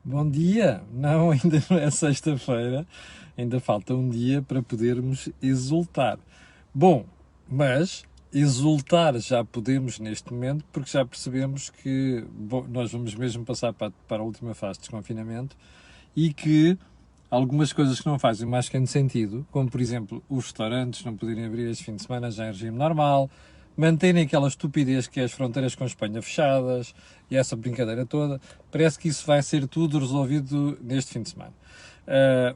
Bom dia! Não, ainda não é sexta-feira, ainda falta um dia para podermos exultar. Bom, mas exultar já podemos neste momento porque já percebemos que nós vamos mesmo passar para a última fase de desconfinamento e que algumas coisas que não fazem mais que sentido, como por exemplo os restaurantes não poderem abrir este fim de semana já em regime normal, manterem aquela estupidez que é as fronteiras com a Espanha fechadas e essa brincadeira toda, parece que isso vai ser tudo resolvido neste fim de semana.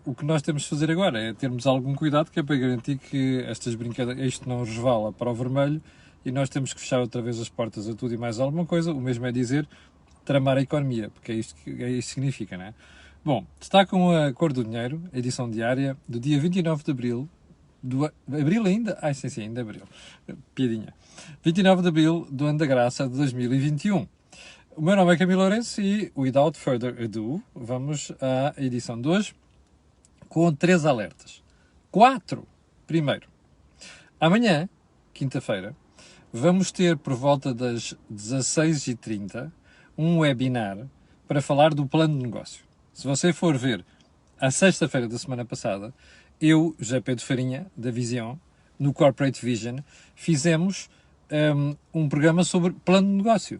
O que nós temos de fazer agora é termos algum cuidado, que é para garantir que estas brincadeiras, isto não resvala para o vermelho e nós temos que fechar outra vez as portas a tudo e mais alguma coisa. O mesmo é dizer tramar a economia, porque é isto que significa, não é? Bom, está com a Cor do Dinheiro, a edição diária do dia 29 de Abril, Abril ainda? Ai, sim, ainda Abril. Piadinha. 29 de Abril do ano da graça de 2021. O meu nome é Camilo Lourenço e, without further ado, vamos à edição de hoje com 3 alertas. 4. Primeiro, amanhã, quinta-feira, vamos ter por volta das 16h30 um webinar para falar do plano de negócio. Se você for ver a sexta-feira da semana passada, eu, José Pedro Farinha, da Visão, no Corporate Vision, fizemos um programa sobre plano de negócio.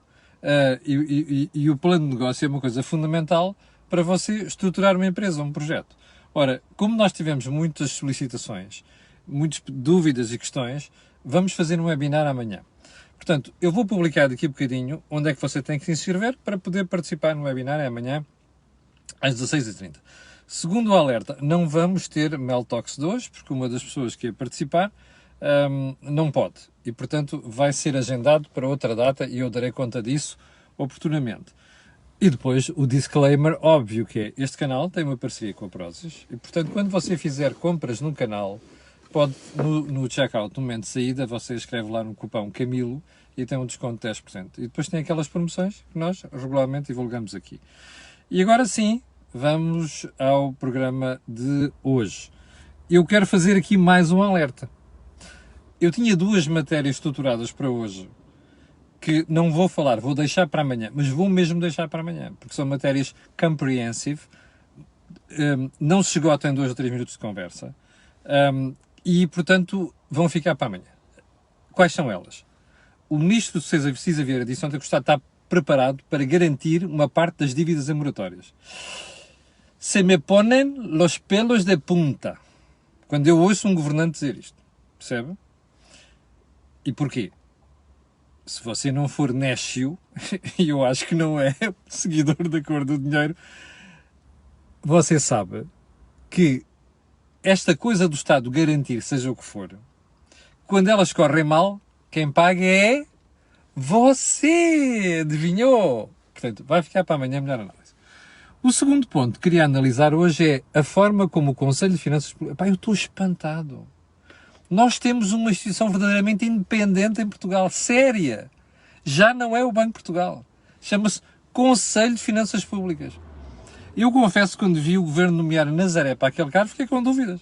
E o plano de negócio é uma coisa fundamental para você estruturar uma empresa, um projeto. Ora, como nós tivemos muitas solicitações, muitas dúvidas e questões, vamos fazer um webinar amanhã. Portanto, eu vou publicar daqui a bocadinho onde é que você tem que se inscrever para poder participar no webinar amanhã às 16h30. Segundo o alerta, não vamos ter Mel Talks de hoje, porque uma das pessoas que ia participar não pode. E, portanto, vai ser agendado para outra data e eu darei conta disso oportunamente. E depois o disclaimer óbvio que é, este canal tem uma parceria com a Prozis e, portanto, quando você fizer compras no canal, pode, no checkout, no momento de saída, você escreve lá no cupom Camilo e tem um desconto de 10%. E depois tem aquelas promoções que nós regularmente divulgamos aqui. E agora sim, vamos ao programa de hoje. Eu quero fazer aqui mais um alerta. Eu tinha 2 matérias estruturadas para hoje, que não vou falar, vou deixar para amanhã, mas vou mesmo deixar para amanhã, porque são matérias comprehensive, não se esgotam em 2 ou 3 minutos de conversa, e, portanto, vão ficar para amanhã. Quais são elas? O Ministro César Vieira disse ontem que o Estado está preparado para garantir uma parte das dívidas moratórias. Se me ponem los pelos de punta quando eu ouço um governante dizer isto. Percebe? E porquê? Se você não for néscio, e eu acho que não é seguidor da Cor do Dinheiro, você sabe que esta coisa do Estado garantir, seja o que for, quando elas correm mal, quem paga é você. Adivinhou? Portanto, vai ficar para amanhã a melhor análise. O segundo ponto que queria analisar hoje é a forma como o Conselho de Finanças Públicas... Pá, eu estou espantado. Nós temos uma instituição verdadeiramente independente em Portugal, séria. Já não é o Banco de Portugal. Chama-se Conselho de Finanças Públicas. Eu confesso que quando vi o Governo nomear Nazaré para aquele cargo, fiquei com dúvidas.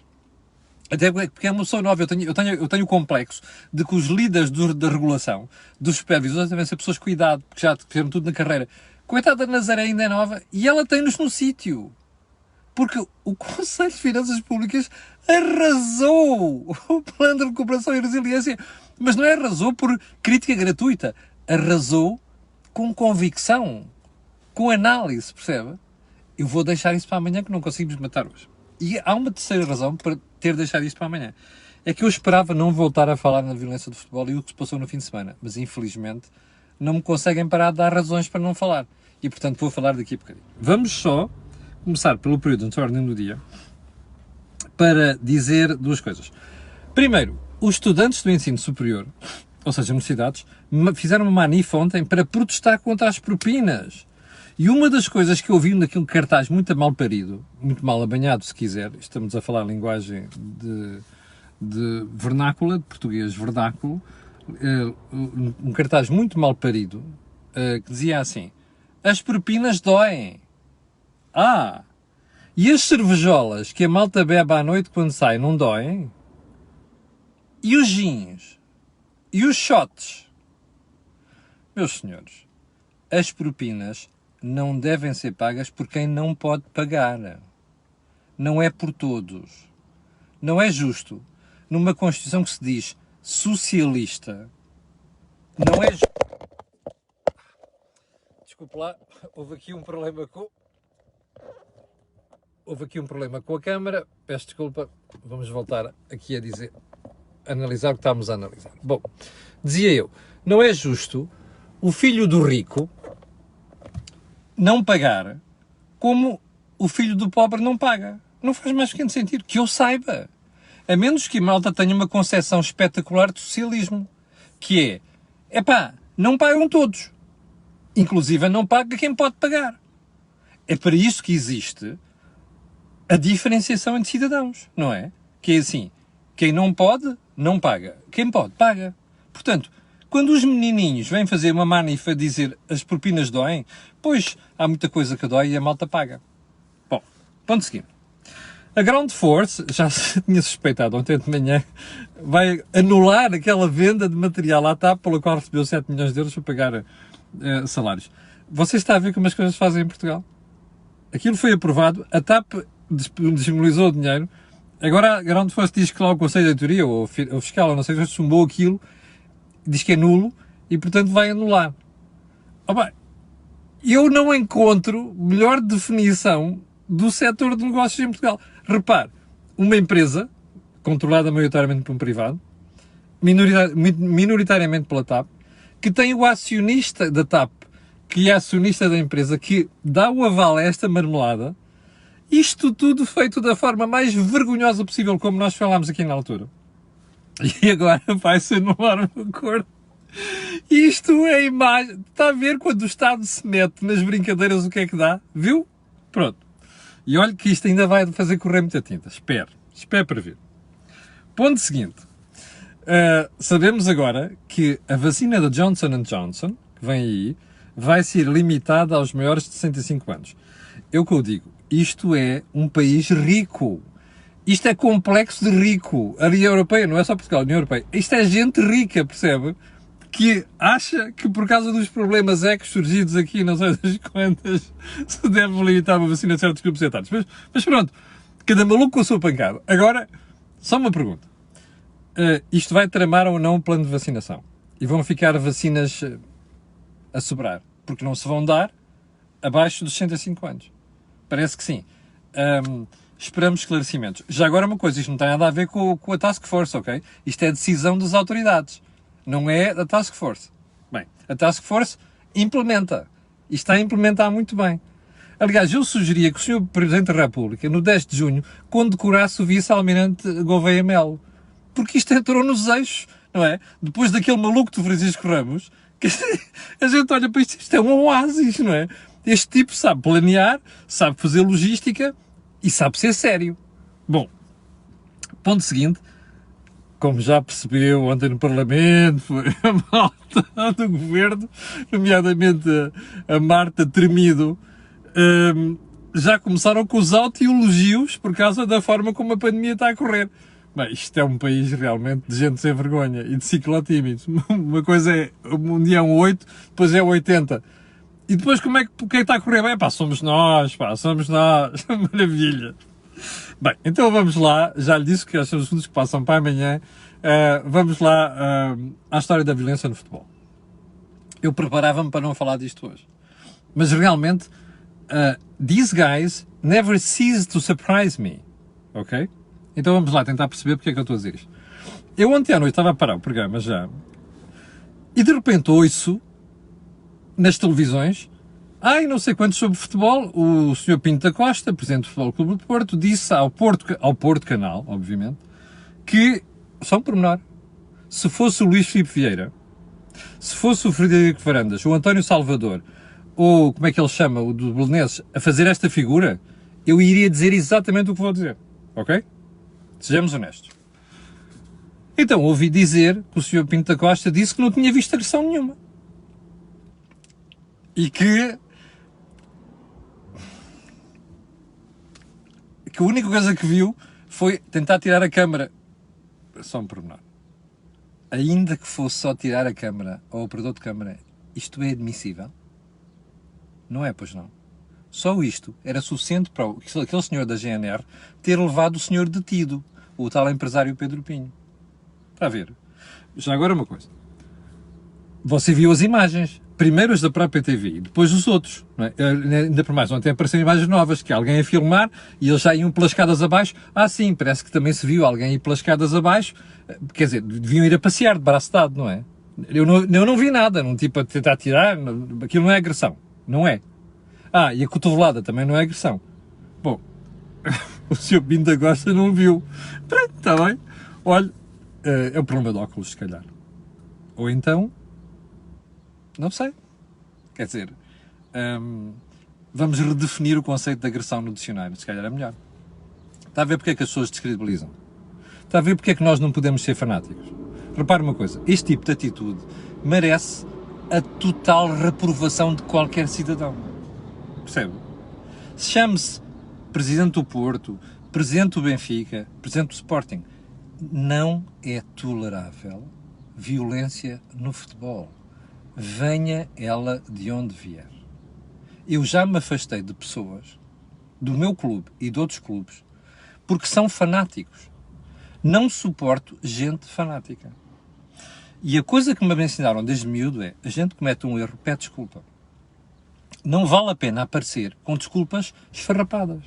Até porque é uma pessoa nova. Eu tenho o complexo de que os líderes da regulação, dos supervisores, devem ser pessoas com idade, porque já fizeram tudo na carreira. Coitada da Nazaré ainda é nova e ela tem-nos no sítio. Porque o Conselho de Finanças Públicas arrasou o Plano de Recuperação e Resiliência. Mas não é arrasou por crítica gratuita. Arrasou com convicção, com análise, percebe? Eu vou deixar isso para amanhã, que não conseguimos matar hoje. E há uma terceira razão para ter deixado isto para amanhã. É que eu esperava não voltar a falar na violência do futebol e o que se passou no fim de semana. Mas, infelizmente, não me conseguem parar de dar razões para não falar. E, portanto, vou falar daqui a bocadinho. Vamos só começar pelo período de ordem do dia para dizer 2 coisas. Primeiro, os estudantes do ensino superior, ou seja, universidades, fizeram uma manif ontem para protestar contra as propinas. E uma das coisas que eu vi naquele cartaz muito mal parido, muito mal abanhado, se quiser, estamos a falar a linguagem de vernácula, de português vernáculo, um cartaz muito mal parido, que dizia assim: as propinas doem. E as cervejolas que a malta bebe à noite quando sai não doem? E os gins? E os shots? Meus senhores, as propinas não devem ser pagas por quem não pode pagar. Não é por todos. Não é justo. Numa Constituição que se diz socialista, não é justo. Desculpe lá, houve aqui um problema com a câmara. Peço desculpa, vamos voltar aqui a analisar o que estamos a analisar. Bom, dizia eu, não é justo o filho do rico não pagar como o filho do pobre não paga. Não faz mais pequeno sentido, que eu saiba. A menos que a malta tenha uma concepção espetacular de socialismo, que não pagam todos. Inclusive não paga quem pode pagar. É para isso que existe a diferenciação entre cidadãos, não é? Que é assim, quem não pode, não paga. Quem pode, paga. Portanto, quando os menininhos vêm fazer uma manifa a dizer as propinas doem, pois há muita coisa que dói e a malta paga. Bom, ponto seguinte. A Ground Force, já se tinha suspeitado ontem de manhã, vai anular aquela venda de material à TAP pela qual recebeu 7 milhões de euros para pagar salários. Você está a ver como as coisas se fazem em Portugal? Aquilo foi aprovado, a TAP disponibilizou o dinheiro, agora a Ground Force diz que lá o Conselho de Auditoria, ou o fiscal, ou não sei, chumbou aquilo, diz que é nulo, e portanto vai anular. Eu não encontro melhor definição do setor de negócios em Portugal. Repare, uma empresa, controlada maioritariamente por um privado, minoritariamente pela TAP, que tem o acionista da TAP, que é acionista da empresa, que dá o aval a esta marmelada, isto tudo feito da forma mais vergonhosa possível, como nós falámos aqui na altura. E agora vai-se anular o acordo. Isto é a imagem. Está a ver quando o Estado se mete nas brincadeiras o que é que dá? Viu? Pronto. E olha que isto ainda vai fazer correr muita tinta. Espere para ver. Ponto seguinte. Sabemos agora que a vacina da Johnson & Johnson, que vem aí, vai ser limitada aos maiores de 65 anos. Eu que eu digo, isto é um país rico. Isto é complexo de rico. A União Europeia, não é só Portugal, a União Europeia. Isto é gente rica, percebe? Que acha que por causa dos problemas surgidos aqui, não sei das quantas, se deve limitar uma vacina a certos grupos etários. Mas pronto, cada maluco com a sua pancada. Agora, só uma pergunta. Isto vai tramar ou não um plano de vacinação? E vão ficar vacinas a sobrar? Porque não se vão dar abaixo dos 65 anos. Parece que sim. Esperamos esclarecimentos. Já agora uma coisa, isto não tem nada a ver com a Task Force, ok? Isto é decisão das autoridades. Não é da Task Force. Bem, a Task Force implementa. E está a implementar muito bem. Aliás, eu sugeria que o Sr. Presidente da República, no 10 de junho, condecorasse o vice-almirante Gouveia Melo. Porque isto entrou nos eixos, não é? Depois daquele maluco do Francisco Ramos, que a gente olha para isto é um oásis, não é? Este tipo sabe planear, sabe fazer logística e sabe ser sério. Bom, ponto seguinte. Como já percebeu ontem no Parlamento, foi a malta do Governo, nomeadamente a Marta Tremido, já começaram com os autoelogios por causa da forma como a pandemia está a correr. Bem, isto é um país realmente de gente sem vergonha e de ciclotímidos. Uma coisa é, um dia é um 8, depois é 80. E depois o que é que está a correr bem? Somos nós, maravilha. Bem, então vamos lá, já lhe disse que estes são os assuntos que passam para amanhã, vamos lá à história da violência no futebol. Eu preparava-me para não falar disto hoje, mas realmente, these guys never cease to surprise me, ok? Então vamos lá tentar perceber porque é que eu estou a dizer isto. Eu ontem à noite estava a parar o programa já, e de repente ouço, nas televisões, não sei quantos sobre futebol, o Sr. Pinto da Costa, presidente do Futebol Clube do Porto, disse ao Porto Canal, obviamente, que, só um pormenor, se fosse o Luís Filipe Vieira, se fosse o Frederico Varandas, o António Salvador, ou como é que ele chama, o do Belenenses, a fazer esta figura, eu iria dizer exatamente o que vou dizer, ok? Sejamos honestos. Então, ouvi dizer que o Sr. Pinto da Costa disse que não tinha visto agressão nenhuma. E que a única coisa que viu foi tentar tirar a câmara. Só um pormenor. Ainda que fosse só tirar a câmara ao operador de câmara, isto é admissível? Não é, pois não. Só isto era suficiente para aquele senhor da GNR ter levado o senhor detido, o tal empresário Pedro Pinho. Está a ver? Já agora uma coisa. Você viu as imagens. Primeiro as da própria TV, depois os outros. Não é? Ainda por mais, ontem apareceram imagens novas, que alguém a filmar e eles já iam pelas escadas abaixo. Ah, sim, parece que também se viu alguém ir pelas escadas abaixo. Quer dizer, deviam ir a passear de braço dado, não é? Eu não vi nada, não tipo a tentar tirar. Aquilo não é agressão. Não é. Ah, e a cotovelada também não é agressão. Bom, o Sr. Pinto da Costa não viu. Pronto, está bem. Olha, é o problema de óculos, se calhar. Ou então, não sei. Quer dizer, vamos redefinir o conceito de agressão no dicionário, se calhar é melhor. Está a ver porque é que as pessoas descredibilizam? Está a ver porque é que nós não podemos ser fanáticos? Repare uma coisa, este tipo de atitude merece a total reprovação de qualquer cidadão. Percebe? Chame-se Presidente do Porto, Presidente do Benfica, Presidente do Sporting. Não é tolerável violência no futebol. Venha ela de onde vier. Eu já me afastei de pessoas do meu clube e de outros clubes porque são fanáticos. Não suporto gente fanática. E a coisa que me ensinaram desde miúdo é, a gente comete um erro, pede desculpa. Não vale a pena aparecer com desculpas esfarrapadas.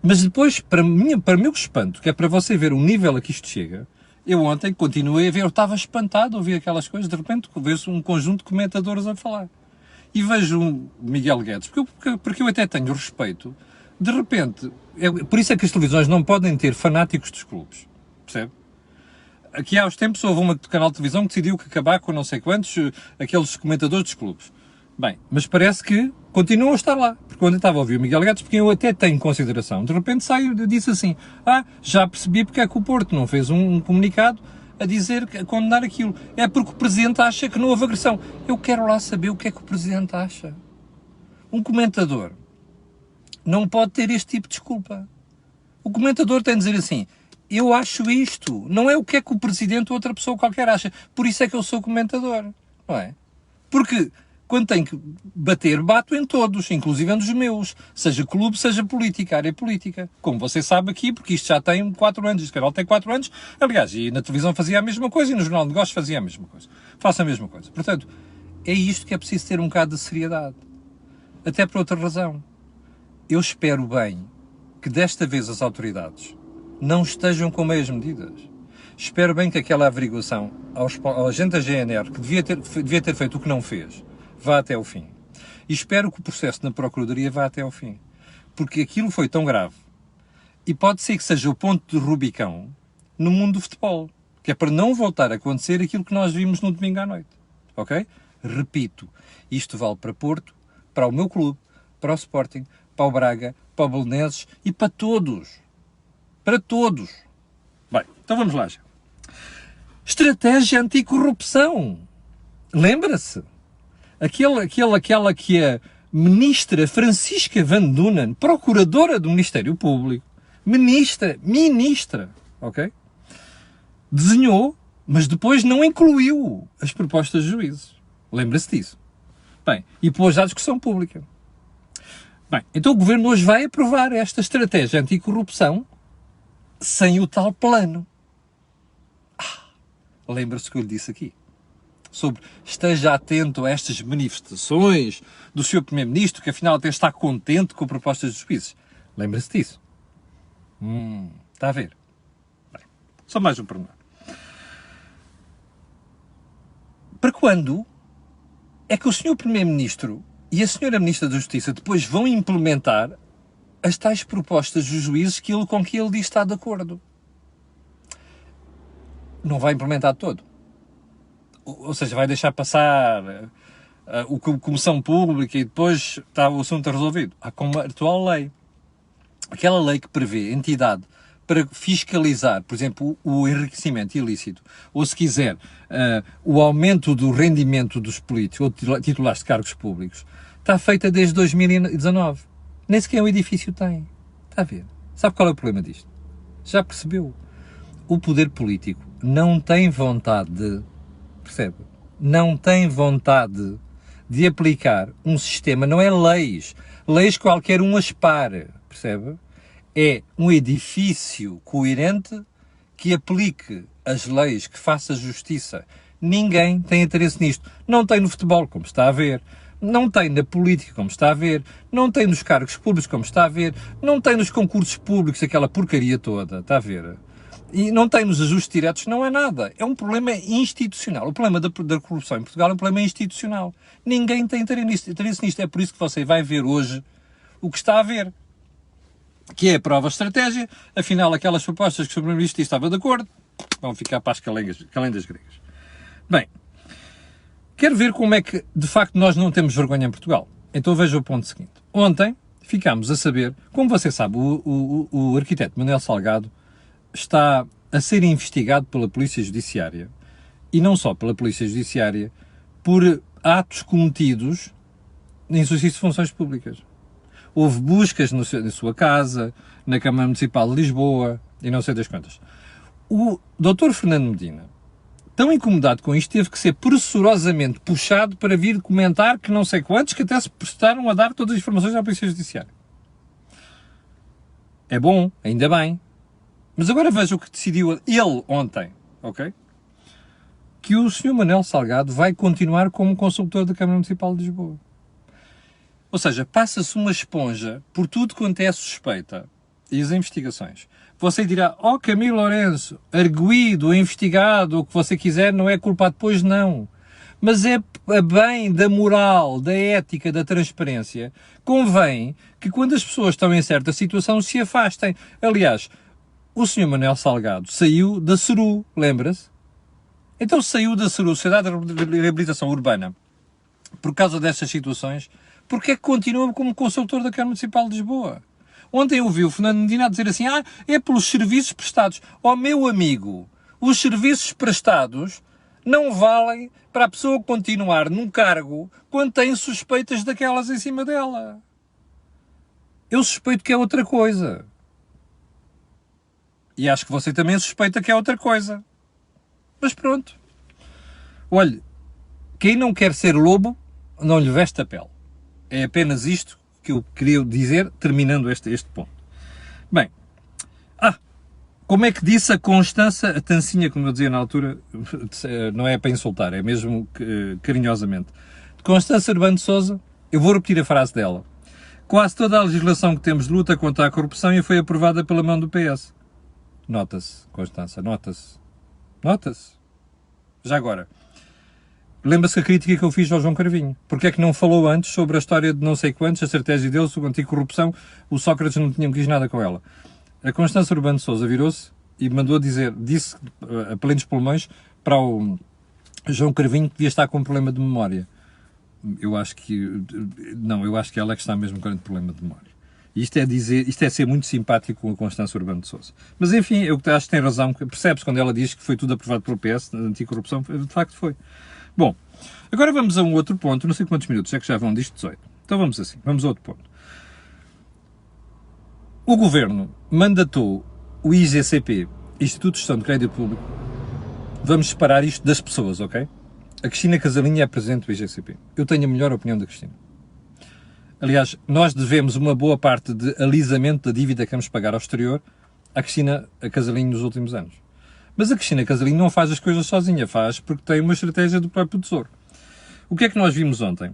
Mas depois, para meu espanto, que é para você ver o nível a que isto chega, eu ontem continuei a ver, eu estava espantado a ouvir aquelas coisas, de repente vejo um conjunto de comentadores a falar. E vejo um Miguel Guedes, porque eu até tenho respeito, de repente, por isso é que as televisões não podem ter fanáticos dos clubes, percebe? Aqui há uns tempos houve um canal de televisão que decidiu que acabar com não sei quantos, aqueles comentadores dos clubes. Bem, mas parece que continuam a estar lá. Porque quando eu estava a ouvir o Miguel Guedes, porque eu até tenho consideração, de repente saio e disse assim, já percebi porque é que o Porto não fez um comunicado a dizer, a condenar aquilo. É porque o Presidente acha que não houve agressão. Eu quero lá saber o que é que o Presidente acha. Um comentador não pode ter este tipo de desculpa. O comentador tem de dizer assim, eu acho isto. Não é o que é que o Presidente ou outra pessoa qualquer acha. Por isso é que eu sou comentador. Não é? Porque quando tenho que bater, bato em todos, inclusive nos meus, seja clube, seja política, área política. Como você sabe aqui, porque isto já tem 4 anos, este canal tem 4 anos, aliás, e na televisão fazia a mesma coisa, e no Jornal de Negócios fazia a mesma coisa. Faço a mesma coisa. Portanto, é isto que é preciso ter um bocado de seriedade. Até por outra razão. Eu espero bem que desta vez as autoridades não estejam com meias medidas. Espero bem que aquela averiguação ao agente da GNR, que devia ter feito o que não fez, vá até ao fim. E espero que o processo na Procuradoria vá até ao fim. Porque aquilo foi tão grave. E pode ser que seja o ponto de Rubicão no mundo do futebol. Que é para não voltar a acontecer aquilo que nós vimos no domingo à noite. Ok? Repito, isto vale para Porto, para o meu clube, para o Sporting, para o Braga, para o Belenenses e para todos. Para todos. Bem, então vamos lá já. Estratégia anticorrupção. Lembra-se? Aquela que a ministra Francisca Van Dunen, procuradora do Ministério Público, ministra, ok? Desenhou, mas depois não incluiu as propostas de juízes. Lembra-se disso? Bem, e pôs à discussão pública. Bem, então o Governo hoje vai aprovar esta estratégia anticorrupção sem o tal plano. Lembra-se que eu lhe disse aqui? Sobre esteja atento a estas manifestações do Sr. Primeiro-Ministro, que afinal até está contente com propostas de juízes. Lembra-se disso? Está a ver? Bem, só mais um pormenor. Para quando é que o Sr. Primeiro-Ministro e a Sra. Ministra da Justiça depois vão implementar as tais propostas dos juízes com que ele diz estar de acordo? Não vai implementar todo. Ou seja, vai deixar passar a comissão pública e depois está o assunto resolvido. Há como a atual lei. Aquela lei que prevê entidade para fiscalizar, por exemplo, o enriquecimento ilícito, ou se quiser, o aumento do rendimento dos políticos ou titulares de cargos públicos, está feita desde 2019. Nem sequer o edifício tem. Está a ver? Sabe qual é o problema disto? Já percebeu? O poder político não tem vontade de, percebe? Não tem vontade de aplicar um sistema, não é leis qualquer um as pare, percebe? É um edifício coerente que aplique as leis, que faça justiça. Ninguém tem interesse nisto. Não tem no futebol, como está a ver. Não tem na política, como está a ver. Não tem nos cargos públicos, como está a ver. Não tem nos concursos públicos, aquela porcaria toda, está a ver? E não tem nos ajustes diretos, não é nada. É um problema institucional. O problema da corrupção em Portugal é um problema institucional. Ninguém tem interesse nisto. É por isso que você vai ver hoje o que está a ver. Que é a prova de estratégia. Afinal, aquelas propostas que o Primeiro-Ministro estava de acordo vão ficar para as calendas gregas. Bem, quero ver como é que, de facto, nós não temos vergonha em Portugal. Então veja o ponto seguinte. Ontem ficámos a saber, como você sabe, o arquiteto Manuel Salgado está a ser investigado pela Polícia Judiciária, e não só pela Polícia Judiciária, por atos cometidos em exercício de funções públicas. Houve buscas na sua casa, na Câmara Municipal de Lisboa, e não sei das quantas. O Dr. Fernando Medina, tão incomodado com isto, teve que ser pressurosamente puxado para vir comentar que não sei quantos, que até se prestaram a dar todas as informações à Polícia Judiciária. É bom, ainda bem. Mas agora veja o que decidiu ele ontem, ok? Que o Sr. Manuel Salgado vai continuar como consultor da Câmara Municipal de Lisboa. Ou seja, passa-se uma esponja por tudo quanto é suspeita e as investigações. Você dirá, Camilo Lourenço, arguido, investigado, o que você quiser, não é culpado. Pois não. Mas é a bem da moral, da ética, da transparência. Convém que quando as pessoas estão em certa situação se afastem. Aliás, o Sr. Manuel Salgado saiu da SERU, lembra-se? Então saiu da SERU, Sociedade de Reabilitação Urbana, por causa destas situações. Porque é que continua como consultor da Câmara Municipal de Lisboa? Ontem eu ouvi o Fernando Medina a dizer assim, é pelos serviços prestados. Meu amigo, os serviços prestados não valem para a pessoa continuar num cargo quando tem suspeitas daquelas em cima dela. Eu suspeito que é outra coisa. E acho que você também suspeita que é outra coisa. Mas pronto. Olhe, quem não quer ser lobo, não lhe veste a pele. É apenas isto que eu queria dizer, terminando este ponto. Bem, como é que disse a Constança, a Tancinha, como eu dizia na altura, não é para insultar, é mesmo carinhosamente. Constança Urbano de Sousa, eu vou repetir a frase dela. Quase toda a legislação que temos de luta contra a corrupção foi aprovada pela mão do PS. Nota-se, Constança, nota-se. Nota-se. Já agora, lembra-se a crítica que eu fiz ao João Carvinho. Porque é que não falou antes sobre a história de não sei quantos, a estratégia dele sobre a anticorrupção, o Sócrates não tinha quis nada com ela. A Constança Urbano de Sousa virou-se e mandou disse a plenos pulmões para o João Carvinho que devia estar com um problema de memória. Eu acho que ela é que está mesmo com um problema de memória. E isto é ser muito simpático com a Constança Urbano de Sousa. Mas enfim, eu acho que tem razão, percebe-se quando ela diz que foi tudo aprovado pelo PS, a anticorrupção, de facto foi. Bom, agora vamos a um outro ponto, não sei quantos minutos, é que já vão disto 18. Então vamos assim, vamos a outro ponto. O Governo mandatou o IGCP, Instituto de Gestão de Crédito Público, vamos separar isto das pessoas, ok? A Cristina Casalinho é presidente do IGCP. Eu tenho a melhor opinião da Cristina. Aliás, nós devemos uma boa parte de alisamento da dívida que vamos pagar ao exterior à Cristina Casalinho nos últimos anos. Mas a Cristina Casalinho não faz as coisas sozinha, faz porque tem uma estratégia do próprio Tesouro. O que é que nós vimos ontem?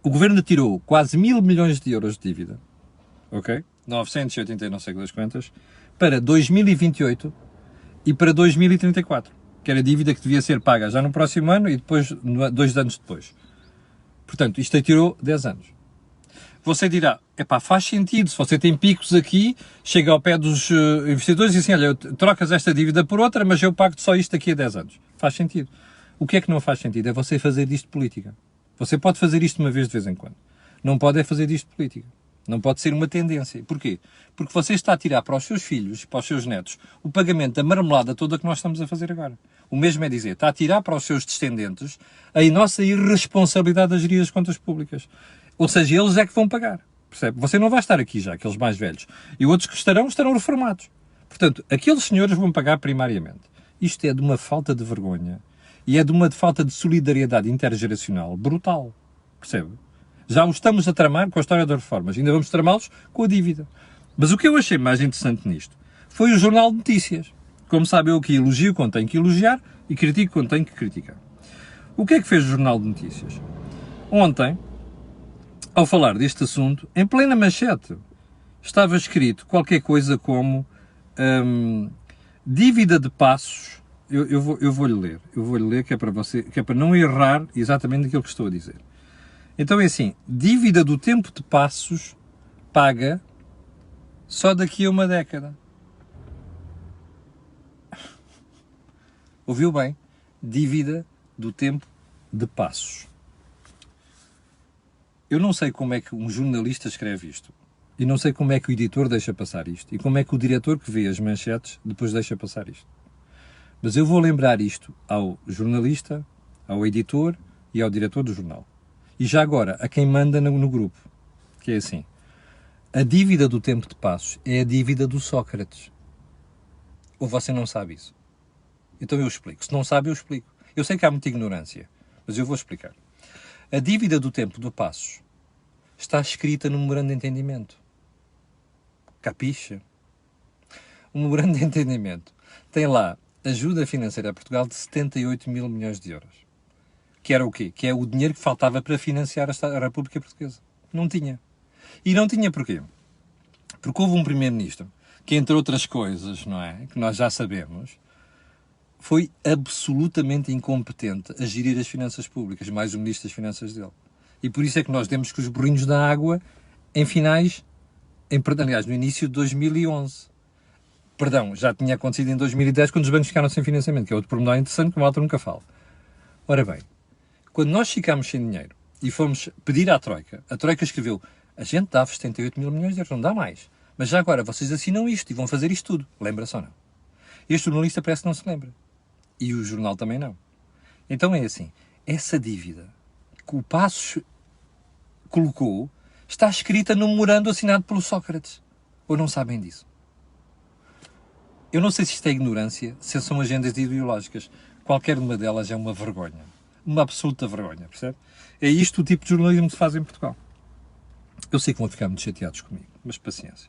O Governo tirou quase 1.000 milhões de euros de dívida, ok? 980 não sei das quantas, para 2028 e para 2034, que era a dívida que devia ser paga já no próximo ano e depois 2 anos depois. Portanto, isto aí tirou 10 anos. Você dirá, faz sentido, se você tem picos aqui, chega ao pé dos investidores e diz assim, olha, trocas esta dívida por outra, mas eu pago só isto daqui a 10 anos. Faz sentido. O que é que não faz sentido? É você fazer disto política. Você pode fazer isto uma vez em quando. Não pode é fazer disto política. Não pode ser uma tendência. Porquê? Porque você está a tirar para os seus filhos, para os seus netos, o pagamento da marmelada toda que nós estamos a fazer agora. O mesmo é dizer, está a tirar para os seus descendentes a nossa irresponsabilidade a gerir as contas públicas. Ou seja, eles é que vão pagar. Percebe? Você não vai estar aqui já, aqueles mais velhos. E outros que estarão reformados. Portanto, aqueles senhores vão pagar primariamente. Isto é de uma falta de vergonha. E é de uma falta de solidariedade intergeracional brutal. Percebe? Já o estamos a tramar com a história das reformas. Ainda vamos tramá-los com a dívida. Mas o que eu achei mais interessante nisto foi o Jornal de Notícias. Como sabe, eu aqui elogio quando tenho que elogiar e critico quando tenho que criticar. O que é que fez o Jornal de Notícias? Ontem, ao falar deste assunto, em plena manchete, estava escrito qualquer coisa como dívida de Passos. Eu vou-lhe ler. Eu vou-lhe ler que é para você, que é para não errar exatamente aquilo que estou a dizer. Então é assim, dívida do tempo de Passos paga só daqui a uma década. Ouviu bem? Dívida do tempo de Passos. Eu não sei como é que um jornalista escreve isto. E não sei como é que o editor deixa passar isto. E como é que o diretor que vê as manchetes depois deixa passar isto. Mas eu vou lembrar isto ao jornalista, ao editor e ao diretor do jornal. E já agora, a quem manda no grupo. Que é assim. A dívida do tempo de Passos é a dívida do Sócrates. Ou você não sabe isso? Então eu explico. Se não sabe, eu explico. Eu sei que há muita ignorância, mas eu vou explicar. A dívida do tempo do Passos está escrita no memorando de entendimento. Capixa? O memorando de entendimento tem lá ajuda financeira a Portugal de 78 mil milhões de euros. Que era o quê? Que é o dinheiro que faltava para financiar a República Portuguesa. Não tinha. E não tinha porquê? Porque houve um primeiro-ministro que, entre outras coisas, não é, que nós já sabemos, foi absolutamente incompetente a gerir as finanças públicas, mais o Ministro das Finanças dele. E por isso é que nós demos com os burrinhos da água aliás, no início de 2011. Perdão, já tinha acontecido em 2010, quando os bancos ficaram sem financiamento, que é outro pormenor interessante que o malta nunca fala. Ora bem, quando nós ficámos sem dinheiro e fomos pedir à Troika, a Troika escreveu, a gente dá-vos 78 mil milhões de euros, não dá mais. Mas já agora vocês assinam isto e vão fazer isto tudo. Lembra-se ou não? Este jornalista parece que não se lembra. E o jornal também não. Então é assim, essa dívida que o Passos colocou está escrita no memorando assinado pelo Sócrates. Ou não sabem disso? Eu não sei se isto é ignorância, se são agendas ideológicas. Qualquer uma delas é uma vergonha. Uma absoluta vergonha, percebe? É isto o tipo de jornalismo que se faz em Portugal. Eu sei que vão ficar muito chateados comigo, mas paciência.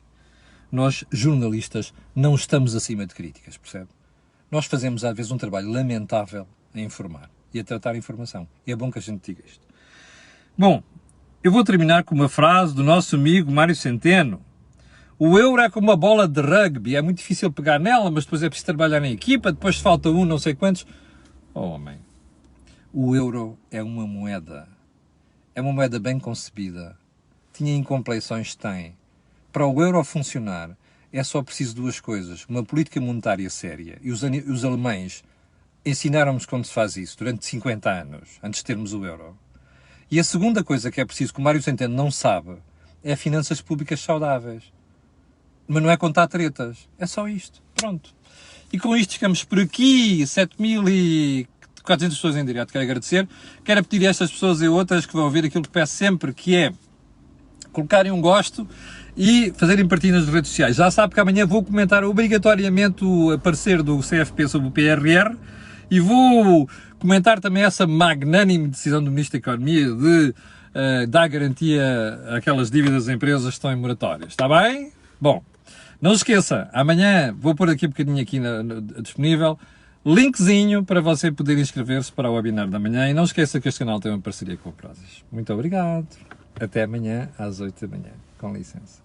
Nós, jornalistas, não estamos acima de críticas, percebe? Nós fazemos, às vezes, um trabalho lamentável a informar e a tratar a informação. E é bom que a gente diga isto. Bom, eu vou terminar com uma frase do nosso amigo Mário Centeno. O euro é como uma bola de rugby. É muito difícil pegar nela, mas depois é preciso trabalhar em equipa, depois falta um, não sei quantos. Oh, homem. O euro é uma moeda. É uma moeda bem concebida. Tinha incompleições? Tem. Para o euro funcionar, é só preciso duas coisas. Uma política monetária séria. E os alemães ensinaram-nos como se faz isso durante 50 anos, antes de termos o euro. E a segunda coisa que é preciso, que o Mário Centeno não sabe, é finanças públicas saudáveis. Mas não é contar tretas. É só isto. Pronto. E com isto ficamos por aqui. 7.400 pessoas em direto. Quero agradecer. Quero pedir a estas pessoas e outras que vão ouvir aquilo que peço sempre, que é colocarem um gosto e fazerem partilha nas redes sociais. Já sabe que amanhã vou comentar obrigatoriamente o parecer do CFP sobre o PRR e vou comentar também essa magnânime decisão do Ministro da Economia de dar garantia àquelas dívidas das empresas que estão em moratórias. Está bem? Bom, não se esqueça, amanhã vou pôr aqui um bocadinho aqui disponível, linkzinho para você poder inscrever-se para o webinar da manhã e não esqueça que este canal tem uma parceria com o Prozis. Muito obrigado. Até amanhã às 8 da manhã. Com licença.